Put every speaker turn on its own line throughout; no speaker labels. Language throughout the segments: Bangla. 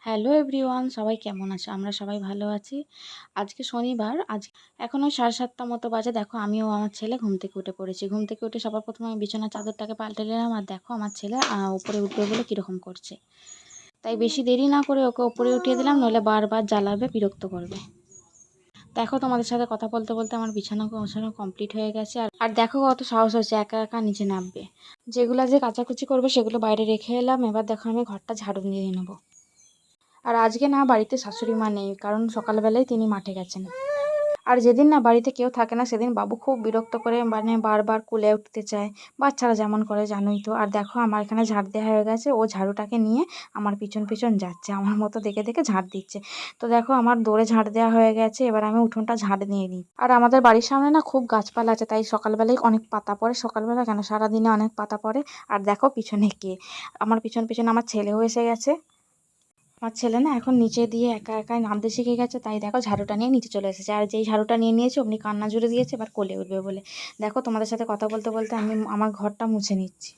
হ্যালো এভরিওয়ান, সবাই কেমন আছো? আমরা সবাই ভালো আছি। আজকে শনিবার, এখন ওই 7:30 মতো বাজে। দেখো আমিও আমার ছেলে ঘুম থেকে উঠে পড়েছি। ঘুম থেকে উঠে সবার প্রথমে আমি বিছানার চাদরটাকে পাল্টে নিলাম, আর দেখো আমার ছেলে উপরে উঠবে বলে কীরকম করছে। তাই বেশি দেরি না করে ওকে উপরে উঠিয়ে দিলাম, নইলে বারবার জ্বালাবে, বিরক্ত করবে। দেখো তোমাদের সাথে কথা বলতে বলতে আমার বিছানা গোছানো কমপ্লিট হয়ে গেছে। আর দেখো কত সাহস হয়েছে একা একা নিচে নামবে। যেগুলো যে কাচাকুচি করবে সেগুলো বাইরে রেখে এলাম। এবার দেখো আমি ঘরটা ঝাড়ু দিয়ে নেবো। আর আজকে না বাড়িতে শাশুড়ি মা নেই, কারণ সকালবেলায় তিনি মাঠে গেছেন। আর যেদিন না বাড়িতে কেউ থাকে না সেদিন বাবু খুব বিরক্ত করে, মানে বারবার কোলে উঠতে চায়। বাচ্চারা যেমন করে জানোই তো। আর দেখো আমার এখানে ঝাড় দেওয়া হয়ে গেছে, ও ঝাড়ুটাকে নিয়ে আমার পিছন পিছন যাচ্ছে, আমার মতো দেখে দেখে ঝাড় দিচ্ছে। তো দেখো আমার দৌড়ে ঝাড় দেওয়া হয়ে গেছে, এবার আমি উঠোনটা ঝাড় দিয়ে নিই। আর আমাদের বাড়ির সামনে না খুব গাছপালা আছে, তাই সকালবেলায় অনেক পাতা পড়ে। সকালবেলা কেন, সারাদিনে অনেক পাতা পড়ে। আর দেখো পিছনে কে, আমার পিছন পিছন আমার ছেলেও এসে গেছে। আমার ছেলে না এখন নিচে দিয়ে একা একাই নামতে শিখে গেছে, তাই দেখো ঝাড়ুটা নিয়ে নিচে চলে এসেছে। আর যেই ঝাড়ুটা নিয়ে নিয়েছে অমনি কান্না জুড়ে দিয়েছে, এবার কোলে উঠবে বলে। দেখো তোমাদের সাথে কথা বলতে বলতে আমি আমার ঘরটা মুছে নিচ্ছি।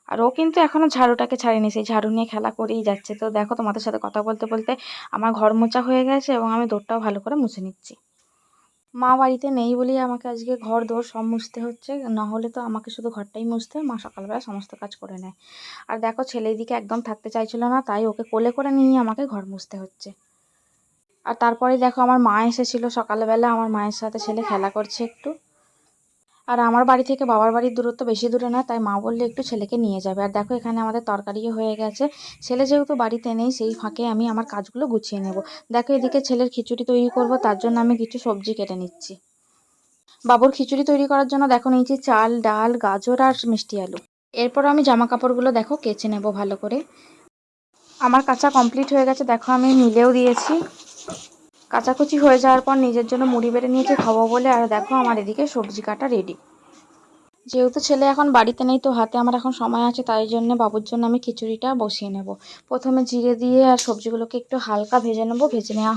আর ও কিন্তু এখনো ঝাড়ুটাকে ছাড়েনি, সেই ঝাড়ু নিয়ে খেলা করেই যাচ্ছে। তো দেখো তোমাদের সাথে কথা বলতে বলতে আমার ঘর মোছা হয়ে গেছে এবং আমি দোরটাও ভালো করে মুছে নিচ্ছি। মা বাড়িতে নেই বলেই আমাকে আজকে ঘর দোর সব মুছতে হচ্ছে, না হলে তো আমাকে শুধু ঘরটাই মুছতে হয়। মা সকালবেলা সমস্ত কাজ করে নেয়। আর দেখো ছেলে এদিকে একদম থাকতে চাইছিল না, তাই ওকে কোলে করে নিয়ে আমাকে ঘর মুছতে হচ্ছে। আর তারপরে দেখো আমার মা এসেছিল সকালবেলা, আমার মায়ের সাথে ছেলে খেলা করছে একটু। আর আমার বাড়ি থেকে বাবার বাড়ির দূরত্ব বেশি দূরে না, তাই মা বললে একটু ছেলেকে নিয়ে যাবে। আর দেখো এখানে আমাদের তরকারিও হয়ে গেছে। ছেলে যেহেতু বাড়িতে নেই, সেই ফাঁকে আমি আমার কাজগুলো গুছিয়ে নেব। দেখো এদিকে ছেলের খিচুড়ি তৈরি করব, তার জন্য আমি কিছু সবজি কেটে নিচ্ছি। বাবুর খিচুড়ি তৈরি করার জন্য দেখো নিয়েছি চাল, ডাল, গাজর আর মিষ্টি আলু। এরপর আমি জামা কাপড়গুলো দেখো কেচে নেব ভালো করে। আমার কাঁচা কমপ্লিট হয়ে গেছে, দেখো আমি মিলেও দিয়েছি। কাচাকুচি হয়ে যাওয়ার পর নিজের জন্য মুড়ি বেড়ে নিয়েছি খাবো বলে। আর দেখো আমার এদিকে সবজি কাটা রেডি। যেহেতু ছেলে এখন বাড়িতে নেই, তো হাতে আমার এখন সময় আছে, তাই জন্য বাবুর জন্য আমি খিচুড়িটা বসিয়ে নেব। প্রথমে জিরে দিয়ে আর সবজিগুলোকে একটু হালকা ভেজে নেব। ভেজে নেওয়া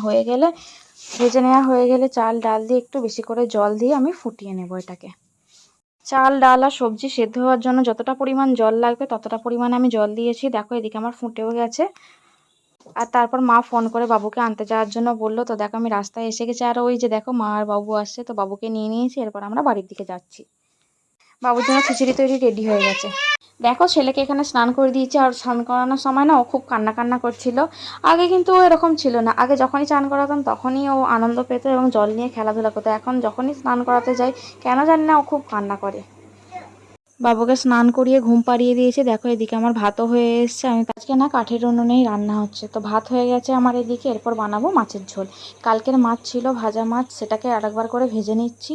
হয়ে গেলে চাল ডাল দিয়ে একটু বেশি করে জল দিয়ে আমি ফুটিয়ে নেব এটাকে। চাল ডাল আর সবজি সেদ্ধ হওয়ার জন্য যতটা পরিমাণ জল লাগবে ততটা পরিমাণ আমি জল দিয়েছি। দেখো এদিকে আমার ফুটেও গেছে। আর তারপর মা ফোন করে বাবুকে আনতে যাওয়ার জন্য বললো, তো দেখো আমি রাস্তায় এসে গেছি। আর ওই যে দেখো মা আর বাবু আসছে, তো বাবুকে নিয়ে নিয়েছি। এরপর আমরা বাড়ির দিকে যাচ্ছি। বাবুর জন্য খিচুড়ি তৈরি রেডি হয়ে গেছে। দেখো ছেলেকে এখানে স্নান করে দিয়েছি। আর স্নান করানোর সময় না ও খুব কান্না কান্না করছিল। আগে কিন্তু ও এরকম ছিল না, আগে যখনই স্নান করাতাম তখনই ও আনন্দ পেত এবং জল নিয়ে খেলাধুলা করতো। এখন যখনই স্নান করাতে যাই কেন জানি না ও খুব কান্না করে। বাবুকে স্নান করিয়ে ঘুম পাড়িয়ে দিয়েছি। দেখো এদিকে আমার ভাতও হয়ে এসছে। আমি আজকে না কাঠের উনুনেই রান্না হচ্ছে, তো ভাত হয়ে গেছে আমার এদিকে। এরপর বানাবো মাছের ঝোল। কালকের মাছ ছিল, ভাজা মাছ, সেটাকে আরেকবার করে ভেজে নিচ্ছি।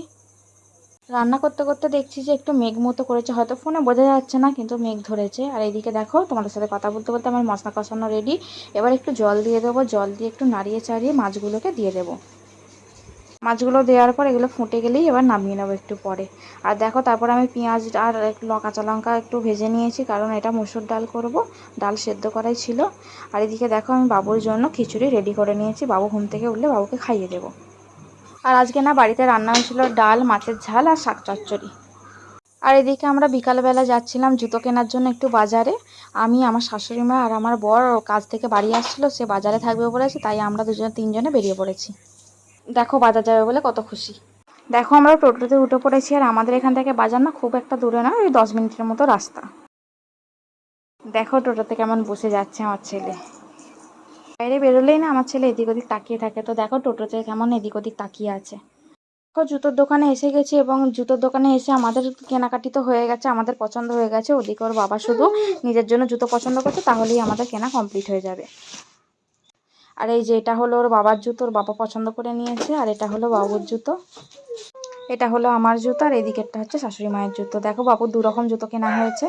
রান্না করতে করতে দেখছি যে একটু মেঘ মতো করেছে, হয়তো ফোনে বোঝা যাচ্ছে না, কিন্তু মেঘ ধরেছে। আর এইদিকে দেখো তোমাদের সাথে কথা বলতে বলতে আমার মশলা কষানো রেডি। এবার একটু জল দিয়ে দেবো, জল দিয়ে একটু নাড়িয়ে চাড়িয়ে মাছগুলোকে দিয়ে দেবো। মাছগুলো দেওয়ার পর এগুলো ফুটে গেলেই এবার নামিয়ে নেবো একটু পরে। আর দেখো তারপর আমি পেঁয়াজ আর কাঁচা লঙ্কা একটু ভেজে নিয়েছি, কারণ এটা মসুর ডাল করব, ডাল সেদ্ধ করাই ছিল। আর এদিকে দেখো আমি বাবুর জন্য খিচুড়ি রেডি করে নিয়েছি, বাবু ঘুম থেকে উঠলে বাবুকে খাইয়ে দেবো। আর আজকে না বাড়িতে রান্না হয়েছিল ডাল, মাছের ঝাল আর শাক চচ্চড়ি। আর এদিকে আমরা বিকালবেলা যাচ্ছিলাম জুতো কেনার জন্য একটু বাজারে। আমি, আমার শাশুড়ি মা আর আমার বর কাজ থেকে বাড়ি আসছিলো, সে বাজারে থাকবে বলেছে, তাই আমরা দুজনে তিনজনে বেরিয়ে পড়েছি। দেখো বাজার যাবে বলে কত খুশি। দেখো আমরা টোটোতে উঠে পড়েছি। আর আমাদের এখান থেকে বাজার না খুব একটা দূরে না, ওই 10 মিনিটের মতো রাস্তা। দেখো টোটোতে কেমন বসে যাচ্ছে আমার ছেলে। বাইরে বেরোলেই না আমার ছেলে এদিক ওদিক তাকিয়ে থাকে, তো দেখো টোটোতে কেমন এদিক ওদিক তাকিয়ে আছে। দেখো জুতোর দোকানে এসে গেছি, এবং জুতোর দোকানে এসে আমাদের কেনাকাটি তো হয়ে গেছে, আমাদের পছন্দ হয়ে গেছে। ওদিকে ওর বাবা শুধু নিজের জন্য জুতো পছন্দ করছে, তাহলেই আমাদের কেনা কমপ্লিট হয়ে যাবে। আর এই যে এটা হলো ওর বাবার জুতো, ওর বাবা পছন্দ করে নিয়েছে। আর এটা হলো বাবুর জুতো, এটা হলো আমার জুতো, আর এদিকেরটা হচ্ছে শাশুড়ি মায়ের জুতো। দেখো বাবুর 2 রকম জুতো কেনা হয়েছে।